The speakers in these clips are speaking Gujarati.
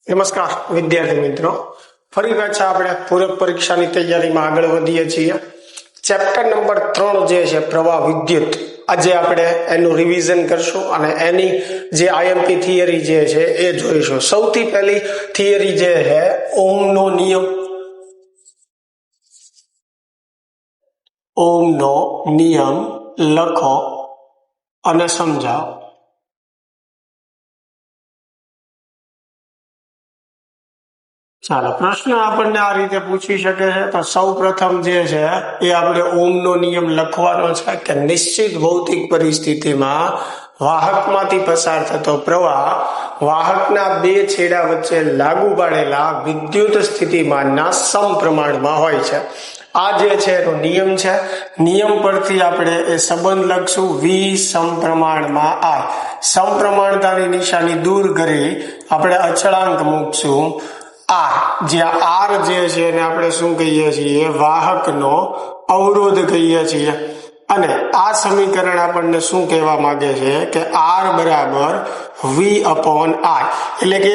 નમસ્કાર વિદ્યાર્થી મિત્રો, ફરી પાછા આપણે પૂરક પરીક્ષાની તૈયારીમાં આગળ વધીએ છીએ. ચેપ્ટર નંબર 3 જે છે પ્રવાહ વિદ્યુત, આજે આપણે એનું રિવિઝન કરશું અને એની જે આઈએમપી થિયરી જે છે એ જોઈશું. સૌથી પહેલી થિયરી જે છે ઓહમનો નિયમ. ઓહમનો નિયમ લખો અને સમજાવો. ચાલો, પ્રશ્ન આપણને આ રીતે પૂછી શકે છે. તો સૌ પ્રથમ જે છે એ આપણે ઓહમનો નિયમ લખવાનો છે કે નિશ્ચિત ભૌતિક પરિસ્થિતિમાં વાહકમાંથી પસાર થતો પ્રવાહ વાહકના બે છેડા વચ્ચે લાગુ પાડેલા વિદ્યુત સ્થિતિમાનના સમપ્રમાણમાં હોય છે. આ જે છે એનો નિયમ છે. નિયમ પરથી આપણે એ સંબંધ લખશું વી સમપ્રમાણમાં આર. સમપ્રમાણતાની નિશાની દૂર કરી આપણે અચળાંક મૂકશું આર, જ્યાં આર જે છે એને આપણે શું કહીએ છીએ? વાહકનો અવરોધ કહીએ છીએ. અને આ સમીકરણ આપણને શું કહેવા માંગે છે કે આર બરાબર વી અપોન આઈ, એટલે કે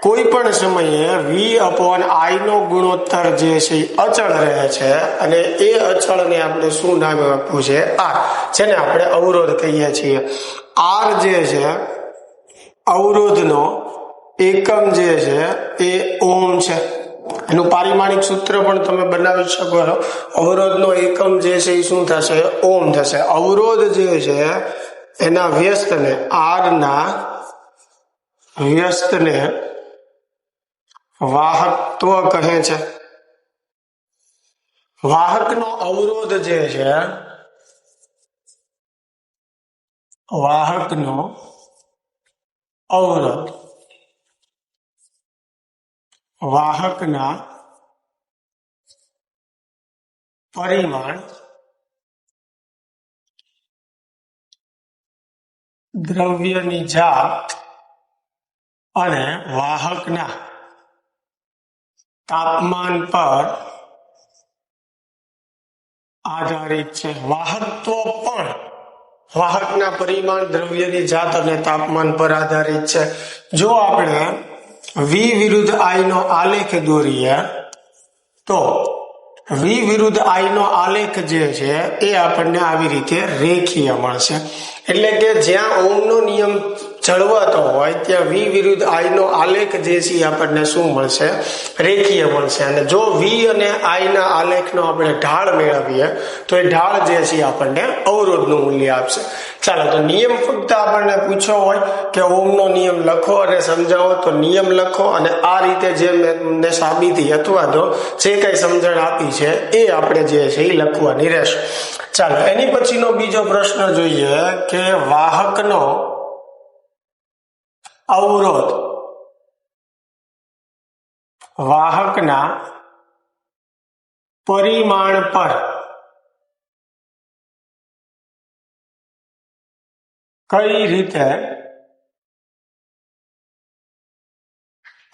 કોઈ પણ સમયે વી અપોન આઈ નો ગુણોત્તર જે છે અચળ રહે છે અને એ અચળને આપણે શું નામ આપ્યું છે? આર, જેને આપણે અવરોધ કહીએ છીએ. આર જે છે અવરોધનો એકમ જે છે એ ઓહમ છે. એનું પારિમાણિક સૂત્ર પણ તમે બનાવી શકો છો. અવરોધનો એકમ જે છે એ શું થશે? ઓહમ થશે. અવરોધ જે છે એના વ્યસ્તને, આર ના વ્યસ્તને વાહકત્વ કહે છે. વાહકનો અવરોધ જે છે, વાહકનો અવરોધ વાહકના પરિમાણ દ્રવ્યની જાત અને વાહકના તાપમાન પર આધારિત છે. વાહકત્વ પણ વાહકના પરિમાણ, દ્રવ્યની જાત અને તાપમાન પર આધારિત છે. જો આપણે વી વિરુદ્ધ આઈ નો આલેખ દોરીએ તો વી વિરુદ્ધ આઈ નો આલેખ જે છે એ આપણને આવી રીતે રેખીય મળશે. એટલે કે જ્યાં ઓહમનો નિયમ જળવાતો હોય ત્યાં વી વિરુદ્ધ આઈ નો આલેખ જે છે આપણને શું મળશે? રેખીય મળશે. અને જો વી અને આઈ ના આલેખનો આપણે ઢાળ મેળવીએ તો એ ઢાળ જે છે આપણને અવરોધનું મૂલ્ય આપશે. ચાલો, તો નિયમ ફક્ત આપણને પૂછ્યો હોય કે ઓહમનો નિયમ લખો અને સમજાવો, તો નિયમ લખો અને આ રીતે જે મેં સાબિતી અથવા તો જે કઈ સમજણ આપી છે એ આપણે જે છે એ લખવાની રહેશે. ચાલો, એની પછીનો બીજો પ્રશ્ન જોઈએ કે વાહકનો અવરોધ વાહકના પરિમાણ પર કઈ રીતે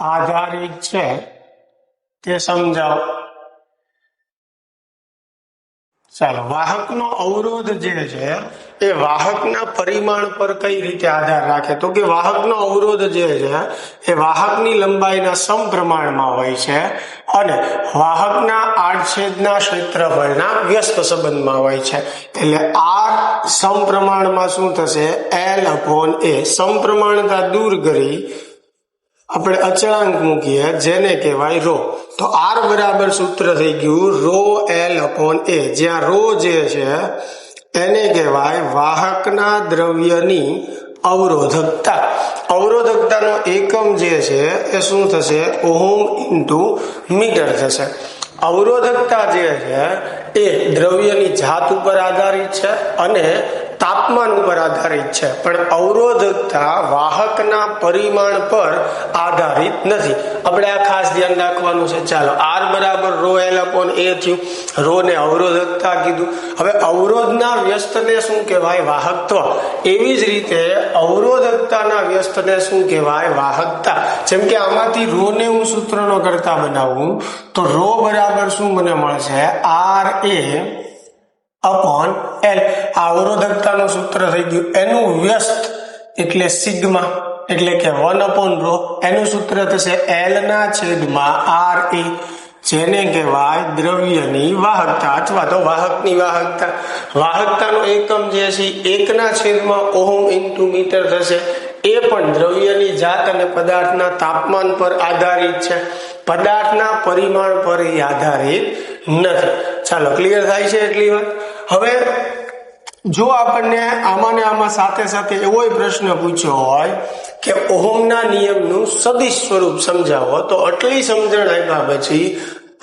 આધારિત છે તે સમજાવો. ચાલો, વાહકનો અવરોધ જે છે એ વાહકના પરિમાણ પર કઈ રીતે આધાર રાખે? તો કે વાહકનો અવરોધ જે છે એ વાહકની લંબાઈના સમપ્રમાણમાં હોય છે અને વાહકના આડછેદના ક્ષેત્રફળના વ્યસ્ત સંબંધમાં હોય છે. એટલે આર સમપ્રમાણમાં શું થશે? એલ અપોન એ. સમપ્રમાણતા દૂર કરી આપણે અચળાંક મૂકીએ જેને કહેવાય રો. તો આર બરાબર સૂત્ર થઈ ગયું રો એલ અપોન એ, જ્યાં રો જે છે એને કહેવાય વાહકના દ્રવ્યની અવરોધકતા. અવરોધકતાનો એકમ જે છે એ શું થશે? ઓહમ ઇન્ટુ મીટર થશે. અવરોધકતા જે છે એ દ્રવ્યની જાત ઉપર આધારિત છે અને તાપમાન ઉપર આધારિત છે, પણ અવરોધકતા વાહકના પરિમાણ પર આધારિત નથી. આપણે આ ખાસ ધ્યાન રાખવાનું છે. ચાલો, આર બરાબર રો એલ અપોન એ થયું. રો ને અવરોધકતા કીધું. હવે અવરોધના વ્યસ્તને શું કહેવાય? વાહકત્વ. એવી જ રીતે અવરોધકતાના વ્યસ્તને શું કહેવાય? વાહકતા. જેમ કે આમાંથી રો ને હું સૂત્રનો કરતા બનાવું તો રો બરાબર શું મને મળશે? આર એ અપોન એલ. આ અવરોધકતાનું સૂત્ર થઈ ગયું. એનું વ્યસ્ત એટલે સિગ્મા. એટલે કે 1/ρ, એનું સૂત્ર થશે L ના છેદમાં RA, જેને કહેવાય દ્રવ્યની વાહકતા અથવા તો વાહકની વાહકતા. વાહકતાનો એકમ જે છે 1 ના છેદમાં ઓહમ ઇન્ટુ મીટર થશે. એ પણ દ્રવ્યની જાત અને પદાર્થના તાપમાન પર આધારિત છે, પદાર્થના પરિમાણ પર એ આધારિત નથી. ચાલો, ક્લિયર થાય છે એટલી વાત. હવે જો આપણને આમાં સાથે સાથે એવો પ્રશ્ન પૂછ્યો હોય કે ઓહમના નિયમનું સદિશ સ્વરૂપ સમજાવો, તો આટલી સમજણ આપ્યા પછી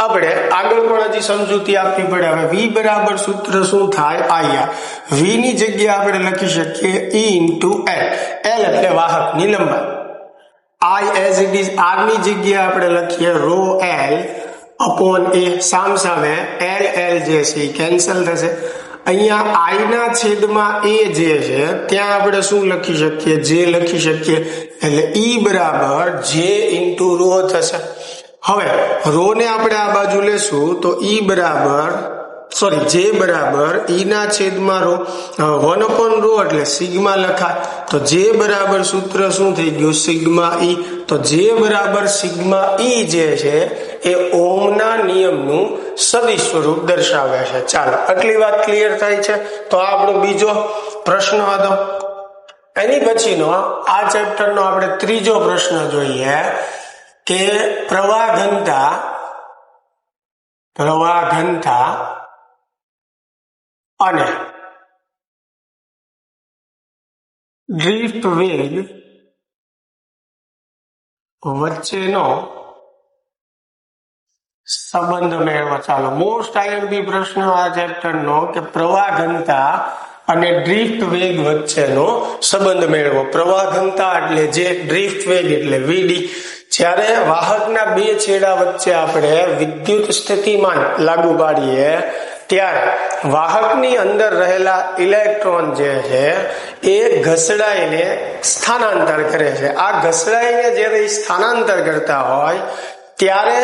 આપણે આગળ પણ હજી સમજૂતી આપવી પડે. હવે V બરાબર સૂત્ર શું થાય? આયા V ની જગ્યાએ આપણે લખી શકીએ E ઇન્ટુ L. L એટલે વાહકની લંબાઈ. I as it is, R ની જગ્યાએ આપણે લખીએ ρ L અપોન A. સામે L જે છે કેન્સલ થશે. અહીંયા I ના છેદમાં A જે છે ત્યાં આપણે શું લખી શકીએ? J લખી શકીએ. એટલે E બરાબર J ઇન્ટુ ρ થશે. હવે ρ ને આપણે આ બાજુ લેશું તો J બરાબર E ના છેદમાં ρ, 1/ρ એટલે સિગ્મા લખાય. તો J બરાબર સૂત્ર શું થઈ ગયું? Sigma E. તો J બરાબર સિગ્મા E જે છે એ ઓહમના નિયમનું સદિશ સ્વરૂપ દર્શાવે છે. ચાલો, આટલી વાત ક્લિયર થાય છે. તો આ આપણો બીજો પ્રશ્ન હતો. એની પછીનો આ ચેપ્ટરનો આપણે ત્રીજો પ્રશ્ન જોઈએ કે પ્રવાહ ઘનતા અને ડ્રિફ્ટ વેગ વચ્ચેનો સંબંધ મેળવો. ચાલો, મોસ્ટ આઈએમપી પ્રશ્ન આ ચેપ્ટરનો કે પ્રવાહ ઘનતા અને ડ્રિફ્ટ વેગ વચ્ચેનો સંબંધ મેળવો. પ્રવાહ ઘનતા એટલે જે, ડ્રિફ્ટ વેગ એટલે VD. જ્યારે વાહકના બે છેડા વચ્ચે આપણે વિદ્યુત સ્થિતિમાન લાગુ પાડીએ ત્યારે વાહકની અંદર રહેલા ઇલેક્ટ્રોન જે છે એ ઘસડાઈને સ્થાનાંતર કરે છે. આ ઘસડાઈને જ્યારે સ્થાનાંતર કરતા હોય ત્યારે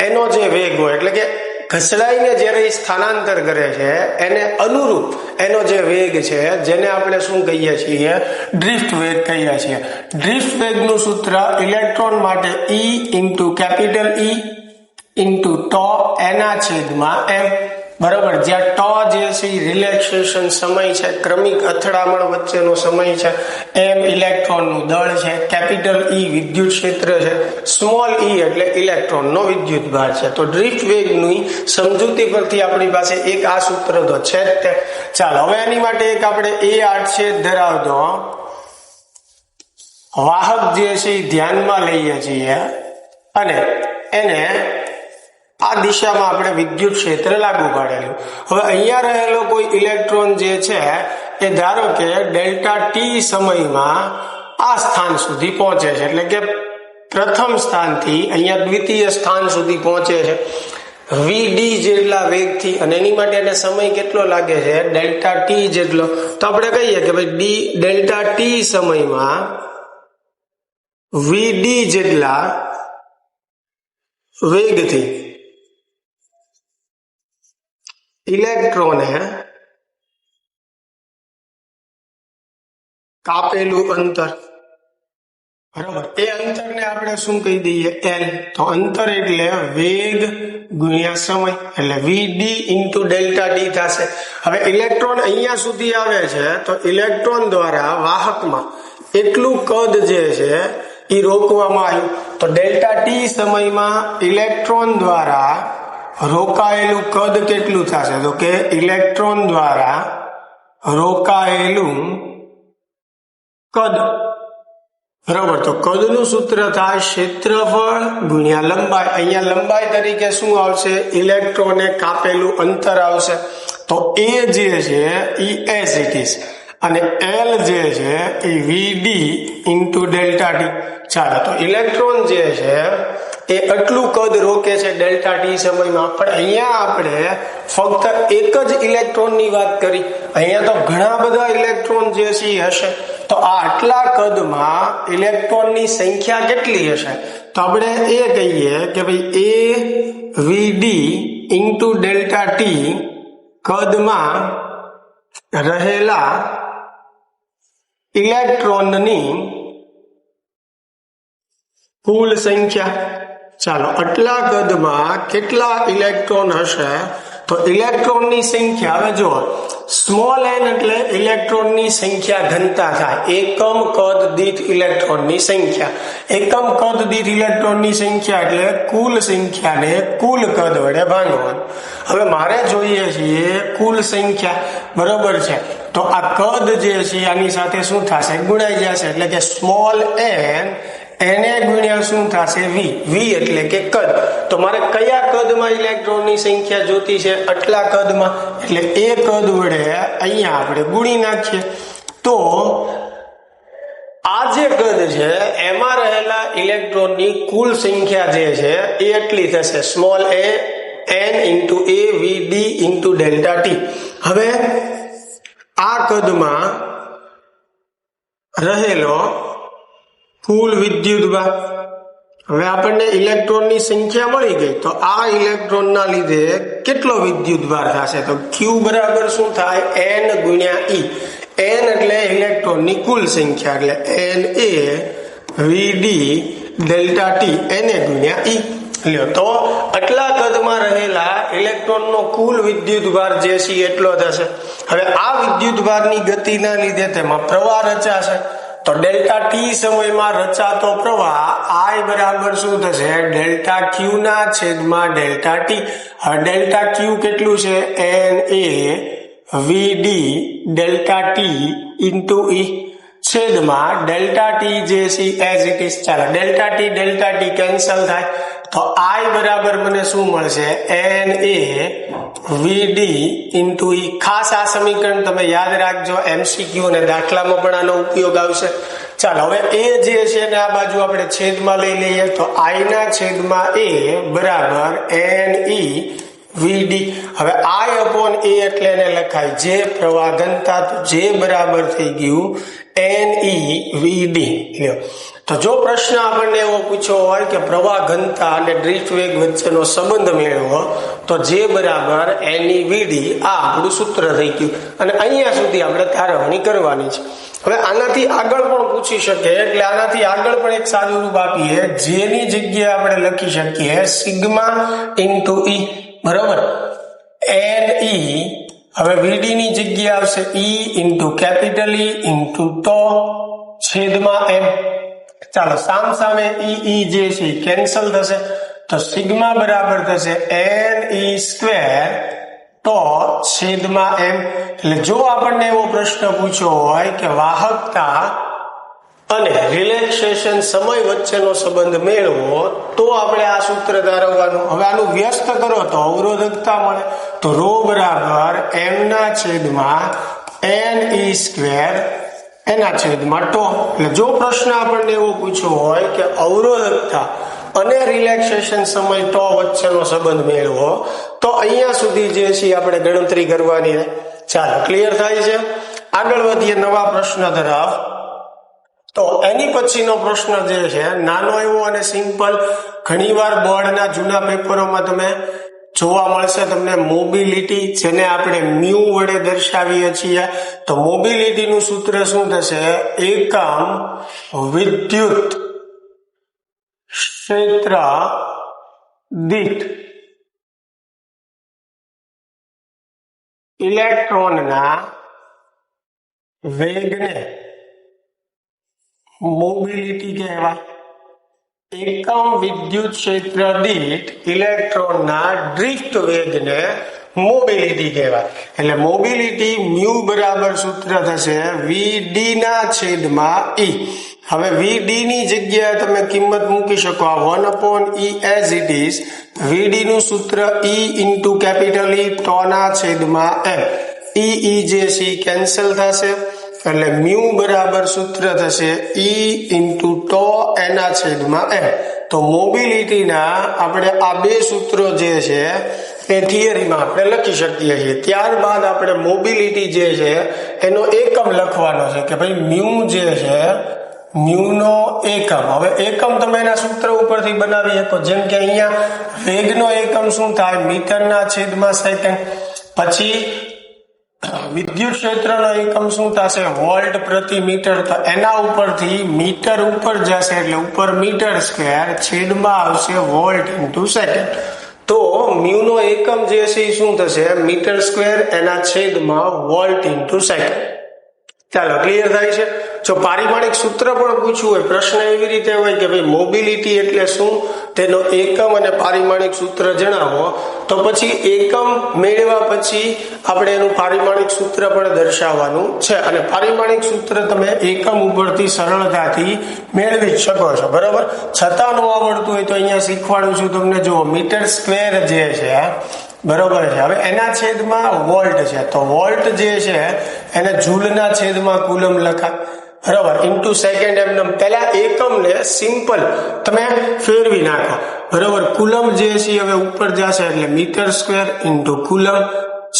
એનો જે વેગ હોય, એટલે કે ઘસડાઈને જ્યારે સ્થાનાંતર કરે છે એને અનુરૂપ એનો જે વેગ છે, જેને આપણે શું કહીએ છીએ? ડ્રિફ્ટ વેગ કહીએ છીએ. ડ્રિફ્ટ વેગનું સૂત્ર ઇલેક્ટ્રોન માટે E into capital E into એના છેદમાં M. બરાબર, જ્યાં જે છે એ રિલેક્સેશન સમય છે, ક્રમિક અથડામણ વચ્ચેનો સમય છે, M ઇલેક્ટ્રોનનું દળ છે, કેપિટલ E વિદ્યુત ક્ષેત્ર છે, સ્મોલ E એટલે ઇલેક્ટ્રોનનો વિદ્યુત ભાર છે. તો ડ્રિફ્ટ વેગની સમજૂતી પરથી આપણી પાસે એક આ સૂત્ર તો છે જ તે. ચાલો, હવે એની માટે એક આપણે આડછેદ ધરાવતો વાહક જે છે એ ધ્યાનમાં લઈએ છીએ અને એને આ દિશામાં આપણે વિદ્યુત ક્ષેત્ર લાગુ પાડેલું. હવે અહીંયા રહેલો કોઈ ઇલેક્ટ્રોન જે છે એ ધારો કે ડેલ્ટા ટી સમયમાં આ સ્થાન સુધી પહોંચે છે, એટલે કે પ્રથમ સ્થાનથી અહીંયા દ્વિતીય સ્થાન સુધી પહોંચે છે VD જેટલા વેગથી, અને એની માટે એને સમય કેટલો લાગે છે? ડેલ્ટા ટી જેટલો. તો આપણે કહીએ કે ભાઈ ડેલ્ટા ટી સમયમાં VD જેટલા વેગથી ઇલેક્ટ્રોને કાપેલું અંતર, બરાબર, એ અંતરને આપણે શું કહી દઈએ? L. તો અંતર એટલે વેગ ગુણ્યા સમય, એટલે VD ઇન્ટુ ડેલ્ટા ટી થશે. હવે ઇલેક્ટ્રોન અહીંયા સુધી આવે છે તો ઇલેક્ટ્રોન દ્વારા વાહકમાં એટલું કદ જે છે એ રોકવામાં આવ્યું. તો ડેલ્ટા ટી સમયમાં ઇલેક્ટ્રોન દ્વારા રોકાયેલું કદ કેટલું થશે? તો કે ઇલેક્ટ્રોન દ્વારા રોકાયેલું કદ, બરાબર. તો કદનું સૂત્ર થાય ક્ષેત્રફળ ગુણ્યા લંબાઈ. અહીંયા લંબાઈ તરીકે શું આવશે? ઇલેક્ટ્રોને કાપેલું અંતર આવશે. તો એ જે છે એ એઝ ઇટ ઇઝ, અને L જે છે એ VD ઇન્ટુ ડેલ્ટા ટી. ચાલો, તો ઇલેક્ટ્રોન જે છે એ આટલું કદ રોકે છે ડેલ્ટા ટી સમયમાં. પણ અહીંયા આપણે ફક્ત એક જ ઇલેક્ટ્રોનની વાત કરી, અહીંયા તો ઘણા બધા ઇલેક્ટ્રોન જે છે હશે. તો આ આટલા કદમાં ઇલેક્ટ્રોનની સંખ્યા કેટલી હશે? તો આપણે એ કહીએ કે ભાઈ AVD ઇન્ટુ ડેલ્ટા ટી કદમાં રહેલા ઇલેક્ટ્રોનની કુલ સંખ્યા. ચાલો, આટલા કદમાં કેટલા ઇલેક્ટ્રોન હશે? તો ઇલેક્ટ્રોનની સંખ્યા, હવે જો સ્મોલ n એટલે ઇલેક્ટ્રોનની સંખ્યા ઘનતા થાય, એકમ કદ દીઠ ઇલેક્ટ્રોનની સંખ્યા. એકમ કદ દીઠ ઇલેક્ટ્રોનની સંખ્યા એટલે કુલ સંખ્યાને કુલ કદ વડે ભાંગવાનું. હવે મારે જોઈએ છીએ કુલ સંખ્યા, બરોબર છે? તો આ કદ જે છે આની સાથે શું થશે? ગુણાઈ જશે. એટલે કે સ્મોલ n એને ગુણ્યા શું થશે? વી એટલે કે કદ. તો મારે કયા કદમાં ઇલેક્ટ્રોનની સંખ્યા જોતી છે? આટલા કદમાં. એટલે એ કદ વડે અહીંયા આપણે ગુણી નાખીએ. તો આ જે કદ છે એમાં રહેલા ઇલેક્ટ્રોનની કુલ સંખ્યા જે છે એ એટલી થશે, small a n into a v d into delta t. હવે આ કદમાં રહેલો કુલ વિદ્યુતભાર, હવે આપણને ઇલેક્ટ્રોનની સંખ્યા મળી ગઈ, તો આ ઇલેક્ટ્રોનના લીધે કેટલો વિદ્યુતભાર થશે? તો q બરાબર શું થાય? n ગુણ્યા e. n એટલે ઇલેક્ટ્રોનની કુલ સંખ્યા, એટલે n a v d delta t n a ગુણ્યા e. લ્યો, તો આટલા કદમાં રહેલા ઇલેક્ટ્રોનનો કુલ વિદ્યુતભાર જે છે એટલો થશે. હવે આ વિદ્યુતભારની ગતિના લીધે તેમાં પ્રવાહ રચાશે. તો ડેલ્ટા ટી સમયમાં રચાતો પ્રવાહ I બરાબર શું થશે? ડેલ્ટા ક્યુ ના છેદમાં ડેલ્ટા ટી. હવે ડેલ્ટા ક્યુ કેટલું છે? NA VD delta T into E છેદમાં ડેલ્ટા ટી જે છે એઝ ઇટ ઇઝ. ચાલો, ડેલ્ટા ટી કેન્સલ થાય, તો I બરાબર મને શું મળશે? NA VD into E. ખાસ આ સમીકરણ તમે યાદ રાખજો, MCQ અને દાખલામાં પણ આનો ઉપયોગ આવશે. ચાલો, હવે એ જે છે ને આ બાજુ આપણે છેદમાં લઈ લઈએ, તો I ના છેદમાં A બરાબર NE VD. હવે I અપોન A એટલે એને લખાય જે પ્રવાહ ઘનતા, તો જે બરાબર થઈ ગયું NE VD. તો જો પ્રશ્ન આપણને એવો પૂછ્યો હોય કે પ્રવાહ ઘનતા અને ડ્રિફ્ટ વેગ વચ્ચેનો સંબંધ મેળવો, તો જે બરાબર NE VD આ આપણું સૂત્ર થઈ ગયું. અને અહીંયા સુધી આપણે તારવણી કરવાની છે. હવે આનાથી આગળ પણ પૂછી શકે, એટલે આનાથી આગળ પણ એક સાદું રૂપ આપીએ, જેની જગ્યાએ આપણે લખી શકીએ સિગ્મા ઇન્ટુ E, બરોબર? NE, હવે VD ની જગ્યાએ આવશે E into capital E into ટો છેદમાં M. ચાલો, સામે E જે છે કેન્સલ થશે, તો સિગ્મા બરાબર થશે NE સ્ક્વેર ટો છેદમાં M. એટલે જો આપણને એવો પ્રશ્ન પૂછ્યો હોય કે વાહકતા અને રિલેક્સેશન સમય વચ્ચેનો સંબંધ મેળવો, તો આપણે આ સૂત્ર તારવવાનું. હવે આનું વ્યસ્ત કરો તો અવરોધકતા મળે, તો રો બરાબર M ના છેદમાં NE સ્ક્વેર એના છેદમાં ટો. એટલે જો પ્રશ્ન આપણને એવો પૂછ્યો હોય કે અવરોધકતા અને રિલેક્સેશન સમય ટો વચ્ચેનો સંબંધ મેળવો, તો અહીંયા સુધી જે છે આપણે ગણતરી કરવાની. ચાલો, ક્લિયર થાય છે? આગળ વધીએ નવા પ્રશ્ન તરફ. તો એની પછીનો પ્રશ્ન જે છે નાનો એવો અને સિમ્પલ, ઘણીવાર બોર્ડના જૂના પેપરોમાં તમે જોવા મળશે તમને મોબિલિટી, જેને આપણે મ્યુ વડે દર્શાવીએ છીએ. તો મોબિલિટીનું સૂત્ર શું થશે? એકમ વિદ્યુત ક્ષેત્ર દીઠ ઇલેક્ટ્રોનના વેગને મોબિલિટી કહેવાય. એકમ વિદ્યુત ક્ષેત્ર દીઠ ઇલેક્ટ્રોનના ડ્રિફ્ટ વેગને મોબિલિટી કહેવાય. એટલે મોબિલિટી મ્યુ બરાબર સૂત્ર થશે VD ના છેદમાં E. હવે VD ની જગ્યાએ તમે કિંમત મૂકી શકો, આ 1 upon E as it is. VD નું સૂત્ર E ઇન્ટુ કેપિટલ E ટો ના છેદમાં M. E જે છે કેન્સલ થશે, એટલે મ્યુ બરાબર સૂત્ર થશે E ઇન્ટુ ટો એના છેદમાં M. તો મોબિલિટીના આપણે આ બે સૂત્રો જે છે એ થિયરીમાં આપણે લખી શકીએ છીએ. ત્યારબાદ આપણે મોબિલિટી જે છે એનો એકમ લખવાનો છે કે ભાઈ મ્યુ જે છે મ્યુનો એકમ. હવે એકમ તમે એના સૂત્ર ઉપરથી બનાવી શકો, જેમ કે અહીંયા વેગનો એકમ શું થાય? મીટરના છેદમાં સેકન્ડ. પછી વિદ્યુત ક્ષેત્રનો એકમ શું થશે? વોલ્ટ પ્રતિ મીટર. તો એના ઉપરથી મીટર ઉપર જશે એટલે ઉપર મીટર સ્ક્વેર છેદમાં આવશે વોલ્ટ ઇન્ટુ સેકન્ડ. તો મ્યુ નો એકમ જે છે એ શું થશે? મીટર સ્ક્વેર એના છેદમાં વોલ્ટ ઇન્ટુ સેકન્ડ. ચાલો ક્લિયર થાય છે? જો પારિમાણિક સૂત્ર પણ પૂછવું હોય, પ્રશ્ન એવી રીતે હોય કે ભાઈ મોબિલિટી એટલે શું, તેનો એકમ અને પારિમાણિક સૂત્ર જણાવો, તો પછી એકમ મેળવ્યા પછી આપણે એનું પારિમાણિક સૂત્ર પણ દર્શાવવાનું છે. અને પારિમાણિક સૂત્ર તમે એકમ ઉપરથી સરળતાથી મેળવી જ શકો છો, બરોબર. છતાં ન આવડતું હોય તો અહીંયા શીખવાડું છું તમને. જુઓ, મીટર સ્ક્વેર જે છે, બરોબર છે, હવે એના છેદમાં વોલ્ટ છે, તો વોલ્ટ જે છે એને જૂલના છેદમાં કુલમ લખાય, બરોબર, ઇન્ટુ સેકન્ડ. એમને પેલા એકમને સિમ્પલ તમે ફેરવી નાખો, બરોબર. કુલમ જે છે હવે ઉપર જશે એટલે મીટર સ્ક્વેર ઇન્ટુ કુલમ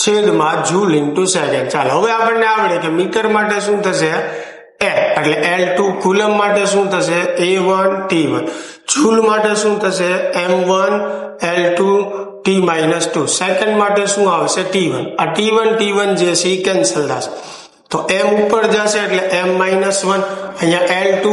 છેદમાં જૂલ ઇન્ટુ સેકન્ડ. ચાલો હવે આપણને આવડે કે મીટર માટે શું થશે? એટલે L2. કુલમ માટે શું થશે? A1 T1. જૂલ માટે શું થશે? M1 L2 T-2. સેકન્ડ માટે શું આવશે? T1. આ T1 જે છે એ કેન્સલ થશે, તો M ઉપર જશે એટલે M-1. અહીંયા L2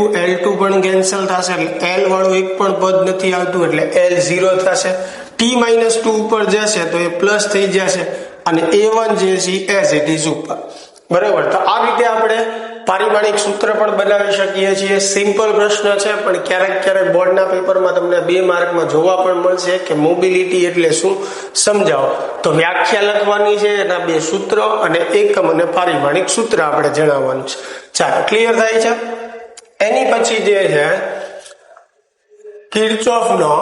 પણ કેન્સલ થશે એટલે L વાળું એક પણ પદ નથી આવતું એટલે L0 થશે. T-2 ઉપર જશે તો એ પ્લસ થઈ જશે અને A1 જે છે એઝ ઇટ ઇઝ ઉપર, બરાબર. તો આ રીતે આપણે પારિમાણિક સૂત્ર પણ બનાવી શકીએ છીએ. સિમ્પલ પ્રશ્ન છે, પણ ક્યારેક બોર્ડના પેપરમાં તમને 2 માર્કમાં જોવા પણ મળશે કે મોબિલિટી એટલે શું, સમજાવો. તો વ્યાખ્યા લખવાની છે, એના 2 સૂત્રો અને એકમ અને પારિમાણિક સૂત્ર આપણે જણાવવાનું છે. ચાલો ક્લિયર થાય છે? એની પછી જે છે કિર્ચોફનો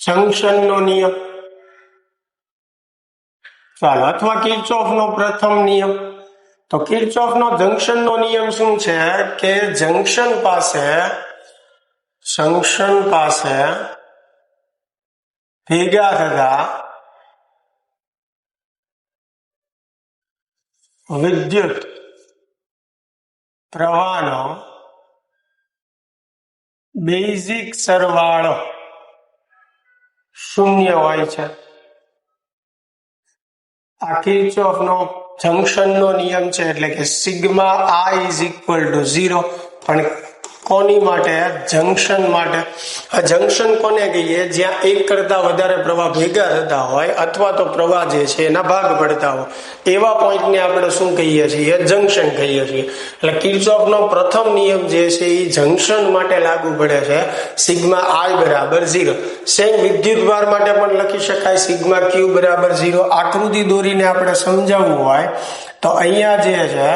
જંક્શનનો નિયમ, ચાલો, અથવા કિર્ચોફનો પ્રથમ નિયમ. તો કિર્ચોફનો જંક્શનનો નિયમ શું છે કે જંક્શન પાસે ભેગા થતા વિદ્યુત પ્રવાહનો બેઝિક સરવાળો શૂન્ય હોય છે. આ કિર્ચોફનો જંક્શનનો નિયમ છે, એટલે કે સિગ્મા I = 0. પણ કોની માટે? જંક્શન માટે. આ જંક્શન કોને કહીએ? જ્યાં એક કરતા વધારે પ્રવાહ ભેગા થતા હોય અથવા તો પ્રવાહ જે છે એના ભાગ પડતા હોય, એવા પોઈન્ટને આપણે શું કહીએ છીએ? જંક્શન કહીએ છીએ. એટલે કિર્ચોફનો પ્રથમ નિયમ જે છે એ જંક્શન માટે લાગુ પડે છે, સિગ્મા I = 0. સેમ વિદ્યુતભાર માટે પણ લખી શકાય, સિગ્મા Q = 0. આકૃતિ દોરીને આપણે સમજાવવું હોય તો અહીંયા જે છે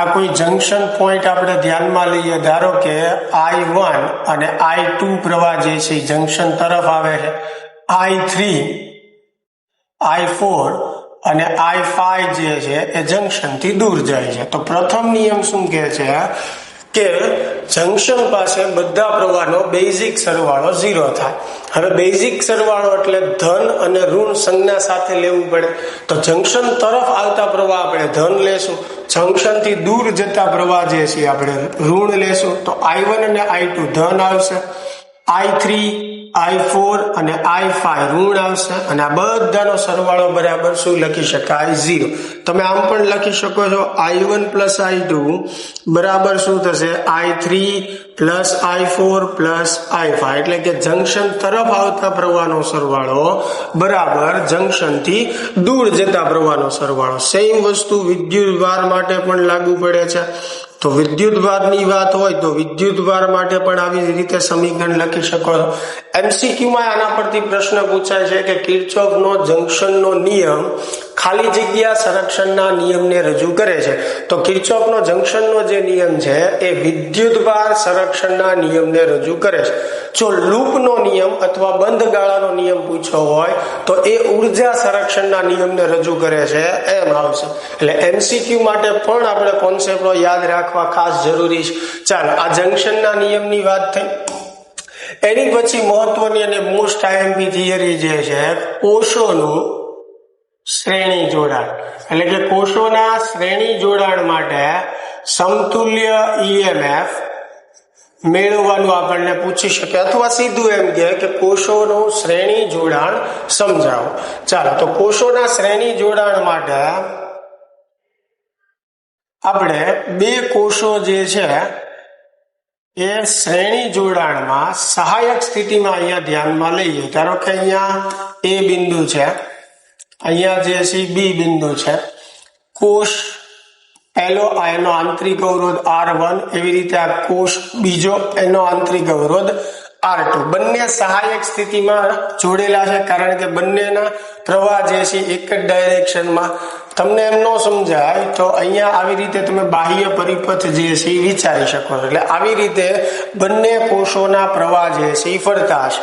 આ કોઈ જંક્શન પોઈન્ટ આપણે ધ્યાનમાં લઈએ. ધારો કે I1 અને I2 પ્રવાહ જે છે જંક્શન તરફ આવે છે, I3 I4 અને I5 જે છે એ જંક્શન થી દૂર જાય છે. તો પ્રથમ નિયમ શું કહે છે કે જંક્શન પાસે બધા પ્રવાહનો બેઝિક સરવાળો 0 થાય. હવે બેઝિક સરવાળો એટલે ધન અને ઋણ સંજ્ઞા સાથે લેવું પડે. તો જંક્શન તરફ આવતા પ્રવાહ આપણે ધન લેશું, જંક્શન થી દૂર જતા પ્રવાહ જે છે આપણે ઋણ લેશું. તો I1 અને I2 ધન આવશે, I3 I4 અને I5 ઋણ આવશે, અને આ બધાનો સરવાળો બરાબર શું લખી શકાય? 0. તમે આમ પણ લખી શકો છો, I1 + I2 બરાબર શું થશે? I3 + I4 + I5. એટલે કે જંક્શન તરફ આવતા પ્રવાહનો સરવાળો બરાબર જંક્શન થી દૂર જતા પ્રવાહનો સરવાળો. સેમ વસ્તુ વિદ્યુતભાર માટે પણ લાગુ પડે છે. તો વિદ્યુતભારની વાત હોય તો વિદ્યુતભાર માટે પણ આવી રીતે સમીકરણ લખી શકો છો. MCQમાં આના પરથી પ્રશ્ન પૂછાય છે કે કિર્ચોફનો જંક્શનનો નિયમ ખાલી જગ્યા સંરક્ષણના નિયમને રજૂ કરે છે. તો કિર્ચોફનો જંક્શનનો જે નિયમ છે એ વિદ્યુતભાર સંરક્ષણના નિયમને રજૂ કરે છે. જો લૂપનો નિયમ અથવા બંધ ગાળાનો નિયમ પૂછ્યો હોય તો એ ઉર્જા સંરક્ષણના નિયમને રજૂ કરે છે, એમ આવશે. એટલે MCQ માટે પણ આપણે કોન્સેપ્ટો યાદ રાખવા ખાસ જરૂરી છે. ચાલો, આ જંક્શનના નિયમની વાત થઈ. એની પછી મહત્વની અને મોસ્ટ IMP થિયરી જે છે કોષોનું શ્રેણી જોડાણ. એટલે કે કોષોના શ્રેણી જોડાણ માટે સમતુલ્ય EMF મેળવવાનું આપણને પૂછી શકે, અથવા સીધું એમ કે કોષોનું શ્રેણી જોડાણ સમજાવો. ચાલો, તો કોષોના શ્રેણી જોડાણ માટે આપણે બે કોષો જે છે એ શ્રેણી જોડાણમાં સહાયક સ્થિતિમાં અહીંયા ધ્યાનમાં લઈએ. ધારો કે અહીંયા એ બિંદુ છે, અહીંયા જે છે બી બિંદુ છે. કોષ પહેલો એનો આંતરિક અવરોધ R1, એવી રીતે આ કોષ બીજો એનો આંતરિક અવરોધ R2. બંને સહાયક સ્થિતિમાં જોડેલા છે, કારણ કે બંનેના પ્રવાહ જે છે એક જ ડાયરેક્શનમાં. તમને એમ ન સમજાય તો અહીંયા આવી રીતે તમે બાહ્ય પરિપથ જે છે એ વિચારી શકો. એટલે આવી રીતે બંને કોષોના પ્રવાહ જે છે એ ફરતા હશે.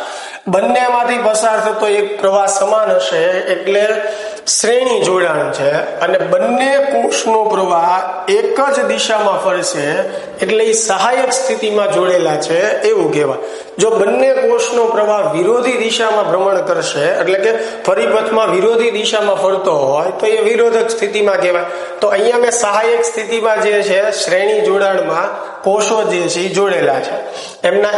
બંનેમાંથી પસાર થતો એક પ્રવાહ સમાન હશે એટલે શ્રેણી જોડાણ છે, અને બંને કોષનો પ્રવાહ એક જ દિશામાં ફરશે એટલે એ સહાયક સ્થિતિમાં જોડેલા છે એવું કહેવાય. જો બંને કોષનો પ્રવાહ વિરોધી દિશામાં ભ્રમણ કરશે, એટલે કે પરિપથમાં વિરોધી દિશામાં ફરતો હોય તો એ વિરોધક સ્થિતિમાં કહેવાય. તો અહીંયા મેં સહાયક સ્થિતિમાં જે છે શ્રેણી જોડાણમાં કોષો જે છે એ જોડેલા છે. એમના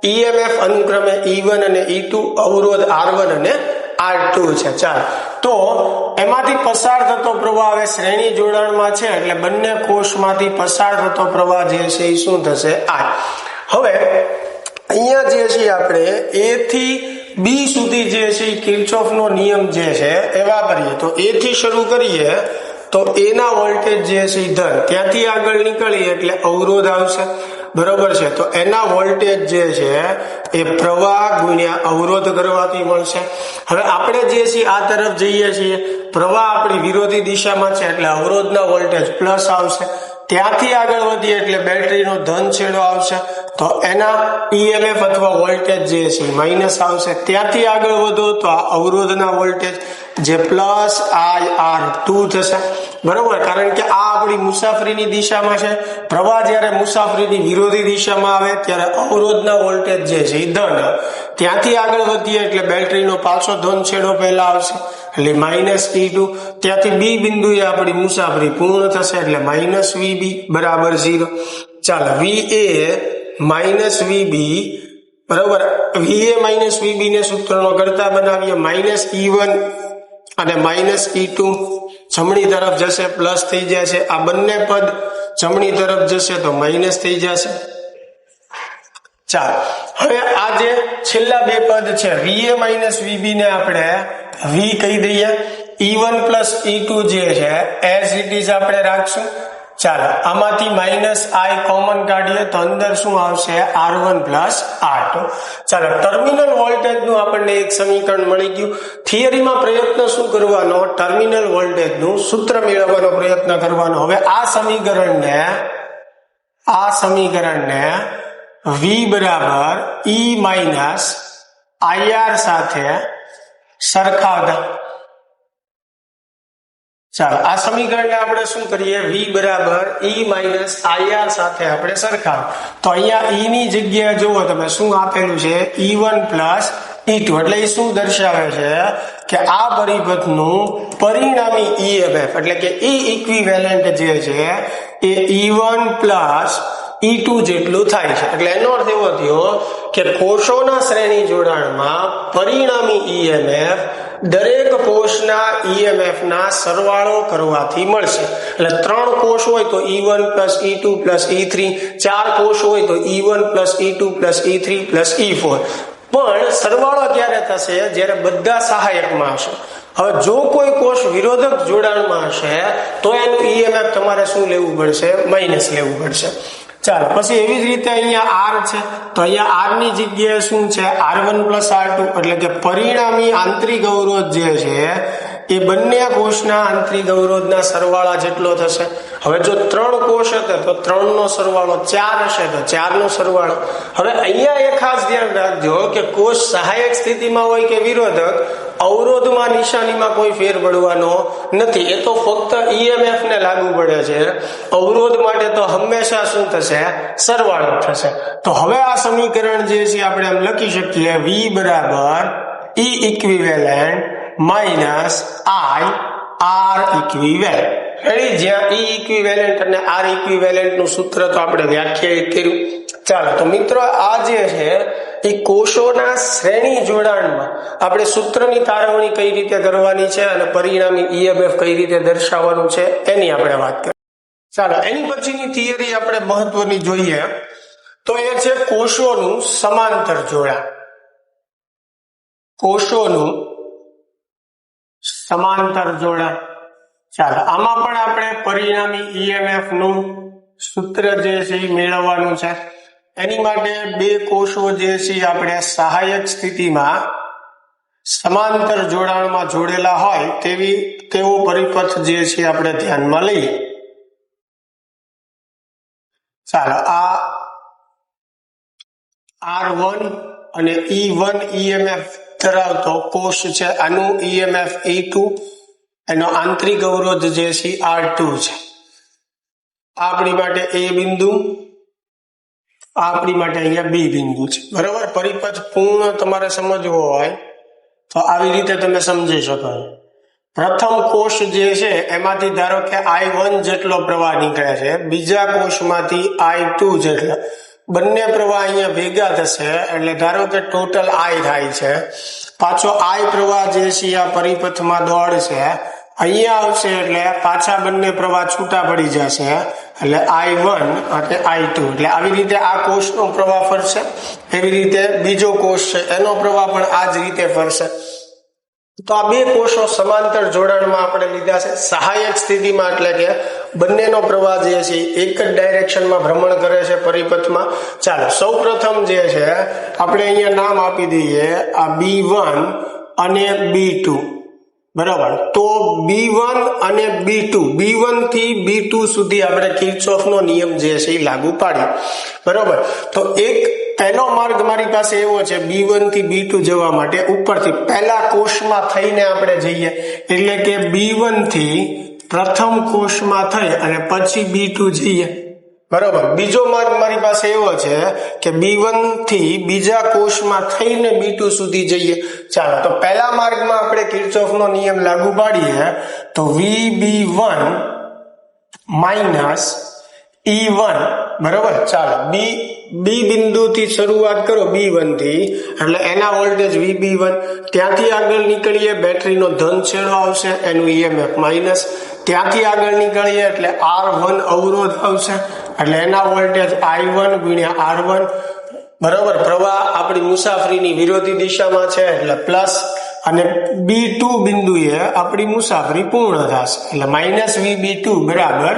EMF અનુક્રમે E1 અને E2, અવરોધ R1 અને R2 છે. ચાલો, તો એમાંથી પસાર થતો પ્રવાહ હવે શ્રેણી જોડાણમાં છે એટલે બંને કોષમાંથી પસાર થતો પ્રવાહ જે છે એ શું થશે? I. હવે અહીંયા જે છે આપણે A થી B સુધી જે છે કિર્ચોફનો નિયમ જે છે એ વાપરીએ. તો A થી શરૂ કરીએ તો A ના વોલ્ટેજ જે છે ધન, ત્યાંથી આગળ નીકળીએ એટલે અવરોધ આવશે, બરોબર છે. તો એના વોલ્ટેજ જે છે એ પ્રવાહ ગુણ્યા અવરોધ કરવાથી મળશે. હવે આપણે જે છે આ તરફ જઈએ છીએ, પ્રવાહ આપણી વિરોધી દિશામાં છે એટલે અવરોધના વોલ્ટેજ પ્લસ આવશે. ત્યાંથી આગળ વધીએ એટલે બેટરીનો ધન છેડો આવશે, તો એના EMF અથવા વોલ્ટેજ જે છે માઇનસ આવશે. ત્યાંથી આગળ વધો તો આ અવરોધના વોલ્ટેજ જે પ્લસ IR2 થશે, બરોબર. કારણ કે આ આપણી મુસાફરીની દિશામાં છે. પ્રવાહ જ્યારે મુસાફરીની વિરોધી દિશામાં આવે ત્યારે અવરોધના વોલ્ટેજ જે છે એ ધન. ત્યાંથી આગળ વધીએ એટલે બેટરીનો પાછો ધન છેડો પહેલા આવશે એટલે -E2. ત્યાંથી બી બિંદુએ આપણી મુસાફરી પૂર્ણ થશે એટલે -VB બરાબર 0. ચાલો, VA -VB બરાબર. VA -VB ને સૂત્રનો કરતા બનાવીએ. -E1 અને -E2 જમણી તરફ જશે, પ્લસ થઈ જશે. આ બંને પદ જમણી તરફ જશે તો માઇનસ થઈ જશે. ચાલો, હવે આ જે છેલ્લા બે પદ છે VA -VB ને આપણે V કહી દઈએ. E1 + E2 જે છે એઝ ઇટ ઇઝ આપણે રાખશું. ચાલો, આમાંથી -I કોમન કાઢીએ તો અંદર શું આવશે? R1 + R2. ચાલો, ટર્મિનલ વોલ્ટેજ નું આપણને એક સમીકરણ મળી ગયું. થિયરીમાં પ્રયત્ન શું કરવાનો? ટર્મિનલ વોલ્ટેજ નું સૂત્ર મેળવવાનો પ્રયત્ન કરવાનો. હવે આ સમીકરણને V બરાબર E - IR સાથે સરખાવતા. ચાલો, આ સમીકરણને આપણે શું કરીએ? V બરાબર E - IR સાથે આપણે સરખાવ. તો અહીંયા E ની જગ્યાએ જુઓ તમે શું આપેલું છે? E1 + E2. એટલે એ શું દર્શાવે છે કે આ પરિપથનું પરિણામી EMF એટલે કે E ઇક્વિવેલેન્ટ જે છે એ E1 + E2 જેટલું થાય છે. એટલે એનો અર્થ એવો થયો કે કોષોના શ્રેણી જોડાણમાં પરિણામી EMF દરેક કોષના EMF ના સરવાળો કરવાથી મળશે. એટલે 3 કોષ હોય તો E1 + E2 + E3, 4 કોષ હોય તો E1 + E2 + E3 + E4. પણ સરવાળો ક્યારે થશે? જ્યારે બધા સહાયકમાં હશે. હવે જો કોઈ કોષ વિરોધક જોડાણમાં હશે તો એનું EMF તમારે શું લેવું પડશે? માઇનસ લેવું પડશે. ચાલો, પછી એવી જ રીતે અહીંયા R છે તો અહીંયા R ની જગ્યાએ શું છે? R1 + R2. એટલે કે પરિણામી આંતરિક અવરોધ જે છે એ બંને કોષના આંતરિક અવરોધના સરવાળા જેટલો થશે. હવે જો 3 કોષ હતા તો 3 નો સરવાળો, 4 હશે તો 4 નો સરવાળો. હવે અહીંયા એક ખાસ ધ્યાન રાખજો કે કોષ સહાયક સ્થિતિમાં હોય કે વિરોધક, અવરોધમાં નિશાનીમાં કોઈ ફેર પડવાનો નથી. એ તો ફક્ત EMF ને લાગુ પડે છે. અવરોધ માટે તો હંમેશા શું થશે? સરવાળો થશે. તો હવે આ સમીકરણ જે છે આપણે એમ લખી શકીએ V બરાબર E equivalent -I R equivalent. જ્યાં E ઇક્વિવેલેન્ટ અને R ઇક્વિવેલેન્ટ નું સૂત્ર તો આપણે વ્યાખ્યાયિત કર્યું. ચાલો તો મિત્રો આ જે છે એ કોષોના શ્રેણી જોડાણમાં આપણે સૂત્રની તારવણી કઈ રીતે કરવાની છે અને પરિણામી ઈએમએફ કઈ રીતે દર્શાવવાનું છે એની આપણે વાત કરીએ. ચાલો એની પછીની થિયરી આપણે મહત્વની જોઈએ તો એ છે કોષોનું સમાંતર જોડાણ. કોષોનું સમાંતર જોડાણ. ચાલો આમાં પણ આપણે પરિણામી ઈએમએફ નું સૂત્ર જે છે એ મેળવવાનું છે. એની માટે બે કોષો જે છે આપણે સહાયક સ્થિતિમાં સમાંતર જોડાણમાં જોડેલા હોય તેવો પરિપથ જે છે આપણે ધ્યાનમાં લઈએ. ચાલો આ R1 અને E1 ઈએમએફ ધરાવતો કોષ છે. આનું ઈએમએફ E2, એનો આંતરિક અવરોધ જે છે R2 છે. આપણી માટે A બિંદુ, આપણી માટે અહીંયા B બિંદુ છે. બરાબર. પરિપથ પૂર્ણ તમારે સમજવો હોય તો આવી રીતે તમે સમજી શકો. પ્રથમ કોષ જે છે એમાંથી ધારો કે I1 જેટલો પ્રવાહ નીકળે છે, બીજા કોષમાંથી I2 જેટલો, બંને પ્રવાહ અહીંયા ભેગા થશે એટલે ધારો કે ટોટલ I થાય છે. પાછો I પ્રવાહ જે છે આ પરિપથમાં દોડશે, અહીંયા આવશે એટલે પાછા બંને પ્રવાહ છૂટા પડી જશે એટલે I1 અને I2. એટલે આવી રીતે આ કોષનો પ્રવાહ ફરશે, એવી રીતે બીજો કોષ છે એનો પ્રવાહ પણ આ જ રીતે ફરશે. તો આ બે કોષો સમાંતર જોડાણમાં આપણે લીધા છે સહાયક સ્થિતિમાં, એટલે કે બંનેનો પ્રવાહ જે છે એક જ ડાયરેક્શનમાં ભ્રમણ કરે છે પરિપથમાં. ચાલો સૌ પ્રથમ જે છે આપણે અહીંયા નામ આપી દઈએ આ B1 અને B2. બરાબર. તો B1 અને B2, B1 થી B2 સુધી આપણે કિર્ચોફનો નિયમ જે છે એ લાગુ પાડીએ. બરાબર. તો એક પહેલો માર્ગ મારી પાસે એવો છે B1 થી B2 જવા માટે ઉપરથી પહેલા કોષમાં થઈને આપણે જઈએ, એટલે કે B1 થી પ્રથમ કોષમાં થઈ અને પછી B2 જઈએ. બરાબર. બીજો માર્ગ મારી પાસે એવો છે કે B1 થી બીજા કોષમાં થઈને B2 સુધી જઈએ. ચાલો તો પહેલા માર્ગમાં આપણે કિર્ચોફનો નિયમ લાગુ પાડીએ તો VB1 માઇનસ E1. બરાબર. ચાલો બી બિંદુથી શરૂઆત કરો B1 થી, એટલે એના વોલ્ટેજ VB1. ત્યાંથી આગળ નીકળીએ બેટરીનો ધન છેડો આવશે, એનું ઈએમએફ માઇનસ. ત્યાંથી આગળ નીકળીએ એટલે R1 અવરોધ આવશે, એટલે એના વોલ્ટેજ I1 ગુણ્યા R1. બરાબર. પ્રવાહ આપણી મુસાફરીની વિરોધી દિશામાં છે એટલે પ્લસ, અને B2 બિંદુએ આપણી મુસાફરી પૂર્ણ થશે એટલે માઇનસ VB2 બરાબર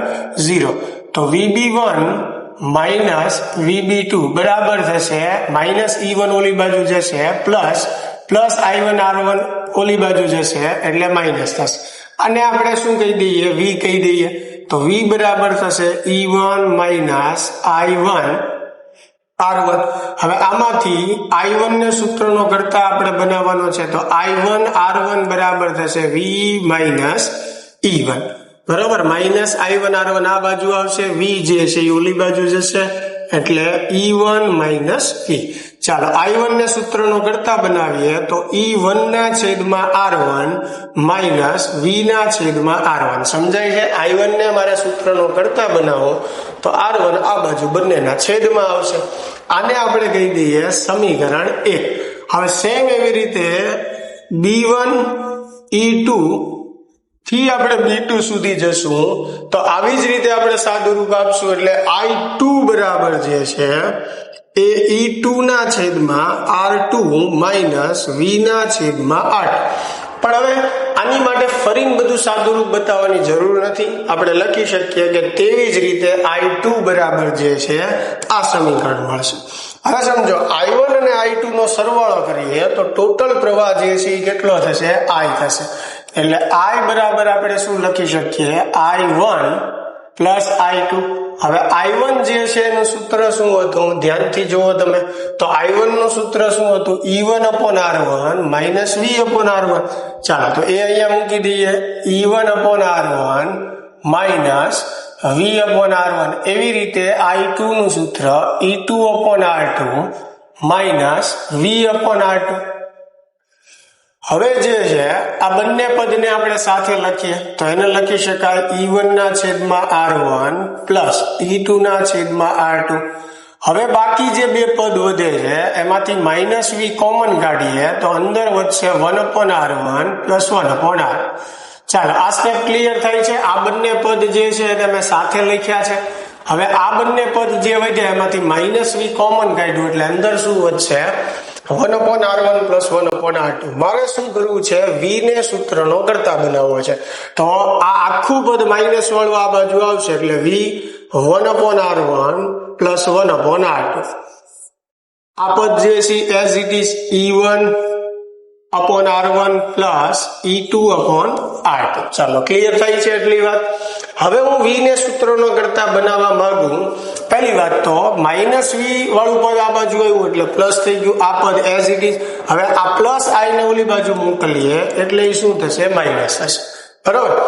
0. તો VB1 માઇનસ VB2 બરાબર થશે માઇનસ E1 ઓલી બાજુ જશે પ્લસ I1 R1 ઓલી બાજુ જશે એટલે માઇનસ થશે. અને આપણે શું કહી દઈએ, V કહી દઈએ. તો V બરાબર થશે E1 માઇનસ I1 R1. હવે આમાંથી I1 ને સૂત્રનો કરતા આપણે બનાવવાનો છે તો I1 R1 બરાબર થશે V માઇનસ E1. બરાબર. માઇનસ I1 R1 આ બાજુ આવશે, V જે છે એ ઓલી બાજુ જશે એટલે E1 માઇનસ V. ચાલો I1 ને સૂત્રનો કરતા બનાવીએ તો E1 ના છેદમાં R1 માઇનસ V ના છેદમાં R1. સમજાય છે? I1 ને મારે સૂત્રનો કરતા બનાવો તો R1 આ બાજુ બંનેના છેદમાં આવશે. આને આપણે કહી દઈએ સમીકરણ 1. હવે સેમ એવી રીતે B1 E2 થી આપણે B2 સુધી જશું તો આવી જ રીતે આપણે સાદું રૂપ આપશું એટલે I2 બરાબર જે છે એ E2 ના છેદમાં R2 માઇનસ V ના છેદમાં 8. પણ હવે આની માટે ફરીને બધું સાદું રૂપ બતાવવાની જરૂર નથી. આપણે લખી શકીએ કે તેવી જ રીતે I2 બરાબર જે છે આ સમીકરણ મળશે. હવે સમજો I1 અને I2 નો સરવાળો કરીએ તો ટોટલ પ્રવાહ જે છે એ કેટલો થશે? I થશે. એટલે I બરાબર આપણે શું લખી શકીએ? I1 plus I2. હવે I1 જે છે એનું સૂત્ર શું હતું ધ્યાનથી જુઓ તમે. તો I1 નું સૂત્ર શું હતું? E1 upon R1 minus V upon R1. ચાલો તો એ અહીંયા મૂકી દઈએ. E1 upon R1 minus V upon R1. એવી રીતે I2 નું સૂત્ર E2 upon R2 minus V upon R2. હવે જે છે આ બંને પદને આપણે સાથે લખીએ તો એને લખી શકાય E1 ના છેદમાં R1 પ્લસ E2 ના છેદમાં R2. હવે બાકી જે બે પદ વધે છે એમાંથી -v કોમન કાઢીએ તો અંદર વધશે 1/r1 + 1/r. ચાલો આ સ્ટેપ ક્લિયર થાય છે. આ બંને પદ જે છે એને મેં સાથે લખ્યા છે. હવે આ બંને પદ જે વધ્યા એમાંથી -v કોમન કાઢ્યું એટલે અંદર શું વધશે 1/r1 + 1/r2. મારે શું કરવું છે v ને સૂત્રનો કરતા બનાવવો છે. તો આ આખું પદ માઇનસ વાળું આ બાજુ આવશે એટલે v 1/r1 + 1/r2. આ પદ જે છે as it is e1/r1 + e2/r2. ચાલો ક્લિયર થાય છે એટલી વાત. હવે હું v ને સૂત્રનો કરતા બનાવવા માંગુ. પહેલી વાત તો -v વાળું પદ આ બાજુ આવ્યું એટલે પ્લસ થઈ ગયું. આ પદ એઝ ઇટ ઇઝ. હવે આ પ્લસ આઈ ને ઓલી બાજુ મોકલીએ એટલે એ શું થશે માઇનસ થશે. બરોબર.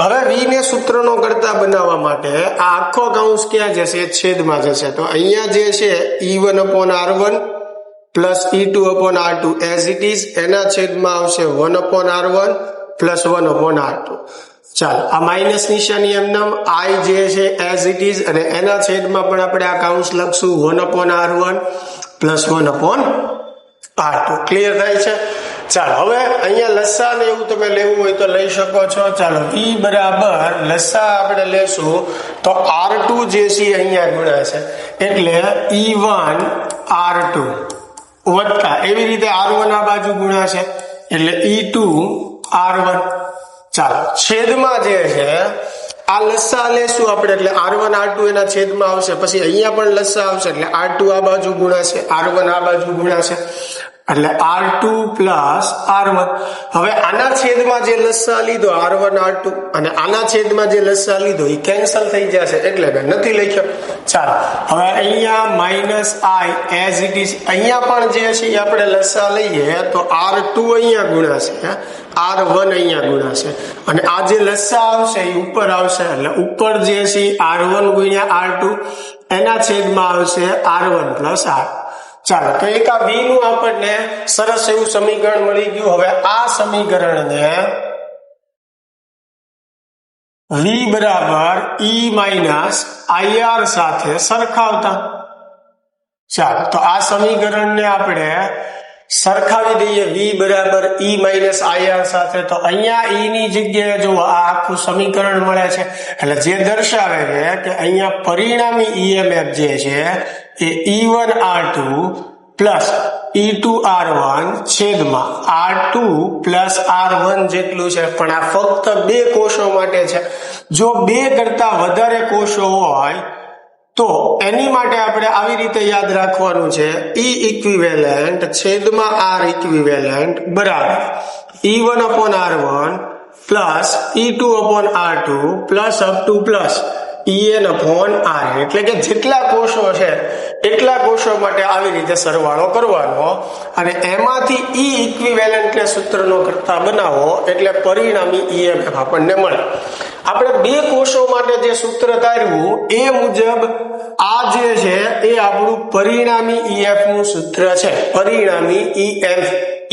હવે v ને સૂત્રનો કરતા બનાવવા માટે આ આખો કૌંસ ક્યાં જશે છેદમાં જશે. તો અહીંયા જે છે e1/r1 + e2/r2 as it is એના છેદમાં આવશે 1/r1 + 1/r2. ચાલો આ માઇનસ નિશાની એમનામ i જે છે એઝ ઇટ ઇઝ અને એના છેદમાં પણ આપણે આ કૌંસ લખશું 1/r1 + 1/r2. ક્લિયર થાય છે. ચાલો હવે અહીંયા લસા ને એવું તમે લેવું હોય તો લઈ શકો છો. ચાલો v બરાબર લસા આપણે લેશું તો r2 જે છે અહીંયા ગુણાશે એટલે e1/r2 વત્તા એવી રીતે r1 આ બાજુ ગુણાશે એટલે e2/r1. ચાલો છેદમાં જે છે આ લસા લેશું આપણે એટલે r1 r2 એના છેદમાં આવશે. પછી અહીંયા પણ લસા આવશે એટલે r2 આ બાજુ ગુણાશે r1 આ બાજુ ગુણાશે એટલે r2 + r1. હવે આના છેદમાં જે લસા લીધો r1 r2 અને આના છેદમાં જે લસા લીધો એ કેન્સલ થઈ જશે એટલે મેં નથી લખ્યો. ચાલો હવે અહીંયા -i એઝ ઇટ ઇઝ. અહીંયા પણ જે છે આપણે લસા લઈએ તો r2 અહીંયા ગુણાશે r1 અહીંયા ગુણાશે અને આ જે લસા આવશે એ ઉપર આવશે એટલે ઉપર જે છે r1 × r2 એના છેદમાં આવશે r1 + r. ચાલો તો એક આ v નું આપણને સરસ એવું સમીકરણ મળી ગયું. હવે આ સમીકરણને v બરાબર e-ir સાથે સરખાવતા. ચાલો તો આ સમીકરણને આપણે સરખાવી દઈએ v બરાબર e-ir સાથે. તો અહીંયા e ની જગ્યાએ જો આ આખું સમીકરણ મળે છે એટલે જે દર્શાવે છે કે અહીંયા પરિણામી emf જે છે એ e1/r2 + e2/r1 છેદમાં r2 + r1 જેટલું છે. પણ આ ફક્ત બે કોષો માટે છે. જો બે કરતા વધારે કોષો હોય તો એની માટે આપણે આવી રીતે યાદ રાખવાનું છે E ઇક્વિવેલન્ટ છેદમાં R ઇક્વિવેલન્ટ બરાબર E1/r1 + E2/r2 + up to En/r. એટલે કે જેટલા કોષો છે એટલા કોષો માટે આવી રીતે સરવાળો કરવાનો અને એમાંથી E ઇક્વિવેલન્ટ ને સૂત્રનો કરતા બનાવો એટલે પરિણામી EMF આપણને મળે. આપણે બે કોષો માટે જે સૂત્ર ધાર્યું એ મુજબ આ જે છે એ આપણું પરિણામી EF નું સૂત્ર છે. પરિણામી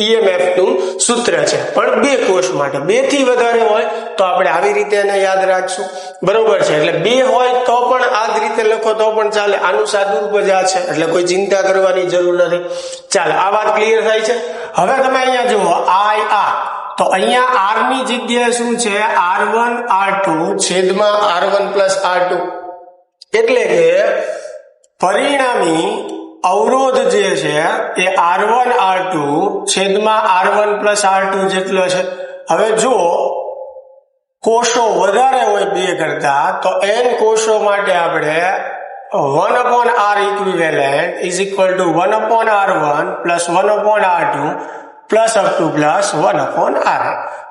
EMF નું સૂત્ર છે પણ બે કોષ માટે. બે થી વધારે હોય તો આપણે આવી રીતે એને યાદ રાખશું. બરોબર છે. એટલે બે હોય તો પણ આ જ રીતે લખો તો પણ ચાલે. આનું સાદુરૂપ જ આ છે એટલે કોઈ ચિંતા કરવાની જરૂર નથી. ચાલો આ વાત ક્લિયર થાય છે. હવે તમે અહીંયા જુઓ આ તો અહીંયા r ની જગ્યાએ શું છે r1 r2 છેદમાં r1 + r2 એટલે કે પરિણામી અવરોધ જે છે એ r1 r2 છેદમાં r1 + r2 જેટલો છે. હવે જો કોષો વધારે હોય બે કરતા તો n કોષો માટે આપણે 1/r equivalent is equal to 1/r1 + 1/r2 + up to +1/r.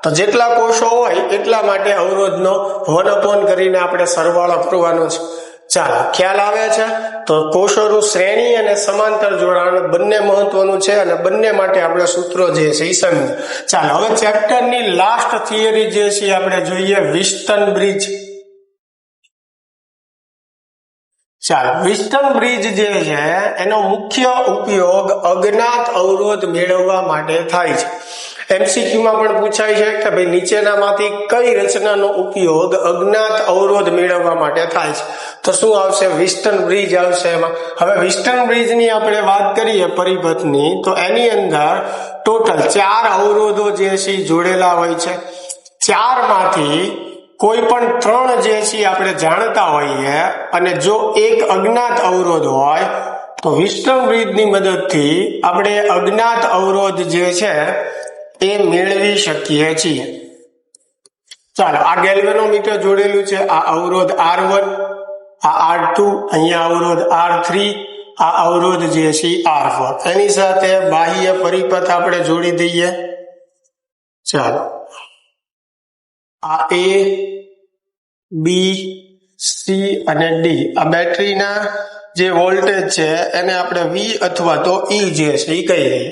તો જેટલા કોષો હોય એટલા માટે અવરોધનો 1 કરીને આપણે સરવાળો કરવાનો છે. ચાલો ખ્યાલ આવે છે. તો કોષોનું શ્રેણી અને સમાંતર જોડાણ બંને મહત્વનું છે અને બંને માટે આપણે સૂત્રો જે છે એ સમજીએ. ચાલો હવે ચેપ્ટરની લાસ્ટ થિયરી જે છે આપણે જોઈએ વિસ્ટન બ્રિજ. ચાલો, વિસ્ટન બ્રિજ જે છે એનો મુખ્ય ઉપયોગ અજ્ઞાત અવરોધ મેળવવા માટે થાય છે. MCQ માં પણ પૂછાય છે કે ભાઈ નીચેનામાંથી કઈ રચનાનો ઉપયોગ અજ્ઞાત અવરોધ મેળવવા માટે થાય છે? તો શું આવશે? વિસ્ટન બ્રિજ આવશે એમાં. હવે વિસ્ટન બ્રિજની આપણે વાત કરીએ પરિપથની, તો એની અંદર ટોટલ 4 અવરોધો જે છે જોડેલા હોય છે. 4 માંથી કોઈ પણ 3 જે છે આપણે જાણતા હોઈએ અને જો એક અજ્ઞાત અવરોધ હોય તો વિસ્ટન બ્રિજની મદદથી આપણે અજ્ઞાત અવરોધ જે છે એ મેળવી શકીએ છીએ. ચાલો, આ ગેલ્વેનોમીટર જોડેલું છે. આ અવરોધ R1, આ R2, અહીંયા અવરોધ R3, આ અવરોધ જે છે R4. એની સાથે બાહ્ય પરિપથ આપણે જોડી દઈએ. ચાલો, આ A, B, C અને D આ બેટરીના જે વોલ્ટેજ છે એને આપણે V અથવા તો E જે છે એ કહી દઈએ.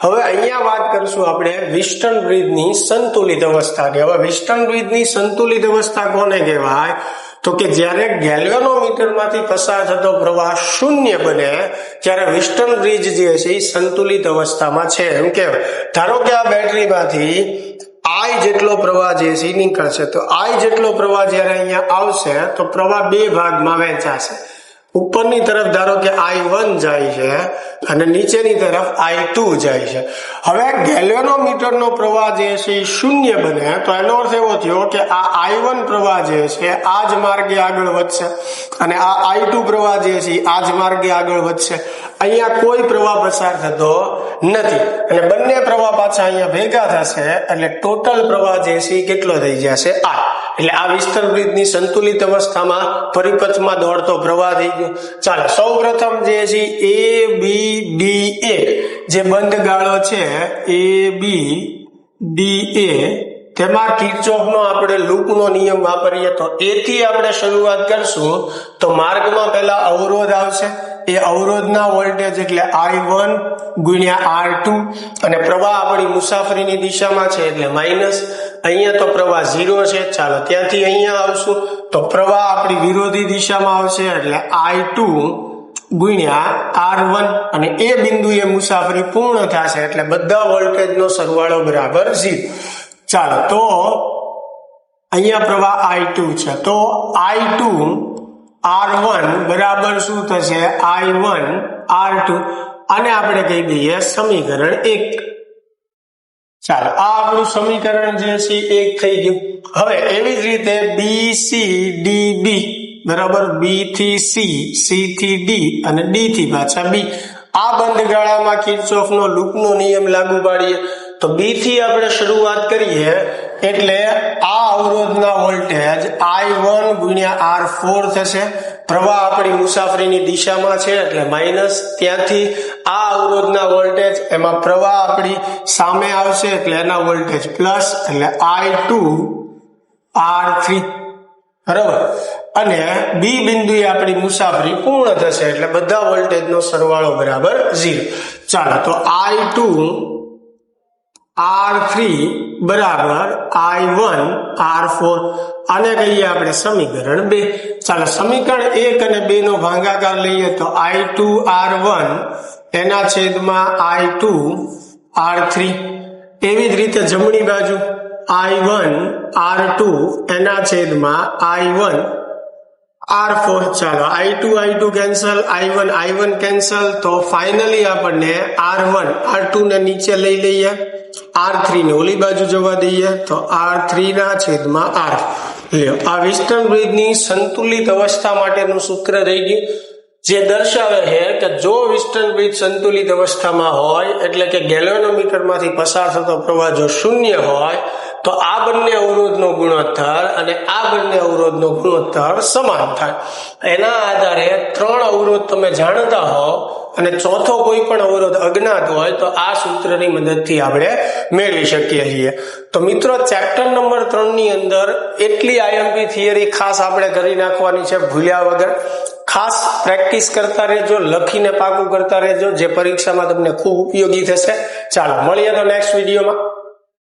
હવે અહીંયા વાત કરશું આપણે વિસ્ટન બ્રિજની સંતુલિત અવસ્થાની. હવે વિસ્ટન બ્રિજની સંતુલિત અવસ્થા કોને કહેવાય? તો કે જ્યારે ગેલ્વેનોમીટરમાંથી પસાર થતો પ્રવાહ શૂન્ય બને ત્યારે વિસ્ટન બ્રિજ જે છે એ સંતુલિત અવસ્થામાં છે એમ કહેવાય. ધારો કે આ બેટરીમાંથી I જેટલો પ્રવાહ જે છે નીકળશે, તો I જેટલો પ્રવાહ જ્યારે અહીંયા આવશે તો પ્રવાહ 2 ભાગમાં વહેંચાશે. ઉપરની તરફ ધારો કે I1 જાય છે અને નીચેની તરફ I2 જાય છે. હવે ગેલ્વેનોમીટરનો પ્રવાહ જે છે એ શૂન્ય બને તો એનો અર્થ એવો થયો કે આ I1 પ્રવાહ જે છે આ જ માર્ગે આગળ વધશે અને આ I2 પ્રવાહ જે છે આ જ માર્ગે આગળ વધશે. અહીંયા કોઈ પ્રવાહ પસાર થતો નથી અને બંને પ્રવાહ પાછા અહીંયા ભેગા થશે એટલે ટોટલ પ્રવાહ જે છે કેટલો થઈ જશે? I. એટલે આ વિસ્ટન બ્રિજની સંતુલિત અવસ્થામાં પરિપથમાં દોડતો પ્રવાહ થઈ ગયો. ચાલો, સૌ પ્રથમ જે છે ABDA જે બંધ ગાળો છે ABDA તેમાં કિર્ચોફનો આપણે લૂપનો નિયમ વાપરીએ તો A થી આપણે શરૂઆત કરશું તો માર્ગમાં પહેલા અવરોધ આવશે. એ અવરોધના વોલ્ટેજ એટલે I1 ગુણ્યા R2 અને પ્રવાહ આપણી મુસાફરીની દિશામાં છે એટલે માઇનસ. અહીંયા તો પ્રવાહ 0 છે. ચાલો, ત્યાંથી અહીંયા આવશું તો પ્રવાહ આપણી વિરોધી દિશામાં આવશે એટલે I2 ગુણ્યા R1 અને એ બિંદુએ મુસાફરી પૂર્ણ થશે એટલે બધા વોલ્ટેજનો સરવાળો બરાબર 0. ચાલો, તો અહીંયા પ્રવાહ I2 છે તો I2 R1 બરાબર શું થશે? I1 R2 અને આપણે કહી દઈએ સમીકરણ 1. ચાલો, આ આપણું સમીકરણ જે છે 1 થઈ ગયું. હવે એવી જ રીતે BCDB બરાબર B થી C, C થી D અને D થી પાછા B. આ બંધ ગાળામાં કિર્ચોફનો લૂપનો નિયમ લાગુ પાડીએ તો B થી આપણે શરૂઆત કરીએ એટલે આ અવરોધના વોલ્ટેજ I1 ગુણ્યા R4 થશે. પ્રવાહ આપણી મુસાફરીની દિશામાં છે એટલે માઇનસ. ત્યાંથી આ અવરોધના વોલ્ટેજ એમાં પ્રવાહ આપણી સામે આવશે એટલે એના વોલ્ટેજ પ્લસ એટલે I2 R3 બરાબર. અને બી બિંદુએ આપણી મુસાફરી પૂર્ણ થશે એટલે બધા વોલ્ટેજનો સરવાળો બરાબર 0. ચાલો, તો I2 R3 બરાબર I1 R4 આને કહીએ આપણે સમીકરણ 2. ચાલો, સમીકરણ 1 અને 2 નો ભાગાકાર લઈએ તો I2 R1 એના છેદમાં I2 R3. એવી જ રીતે જમણી બાજુ I1 R2 એના છેદમાં I1 R4. ચાલો, I2 કેન્સલ, I1 કેન્સલ તો ફાઇનલી આપણને R1 R2 ને નીચે લઈ લઈએ, R3 ને ઓલી બાજુ જવા દઈએ તો R3 ના છેદમાં R. આ વિસ્ટન બ્રિજની સંતુલિત અવસ્થા માટેનું સૂત્ર રહી ગયું જે દર્શાવે છે કે જો વિસ્ટન બ્રિજ સંતુલિત અવસ્થામાં હોય એટલે કે ગેલ્વેનોમીટરમાંથી પસાર થતો પ્રવાહ જો શૂન્ય હોય તો આ બંને અવરોધનો ગુણોત્તર અને આ બંને અવરોધનો ગુણોત્તર સમાન થાય. એના આધારે 3 અવરોધ તમે જાણતા હો અને ચોથો કોઈ પણ અવરોધ અજ્ઞાત હોય તો આ સૂત્રની મદદથી આપણે મેળવી શકીએ છીએ. તો મિત્રો, ચેપ્ટર નંબર 3 ની અંદર એટલી IMP થિયરી ખાસ આપણે કરી નાખવાની છે ભૂલ્યા વગર. ખાસ પ્રેક્ટિસ કરતા રહેજો, લખીને પાકું કરતા રહેજો જે પરીક્ષામાં તમને ખૂબ ઉપયોગી થશે. ચાલો, મળીએ તો નેક્સ્ટ વિડીયોમાં.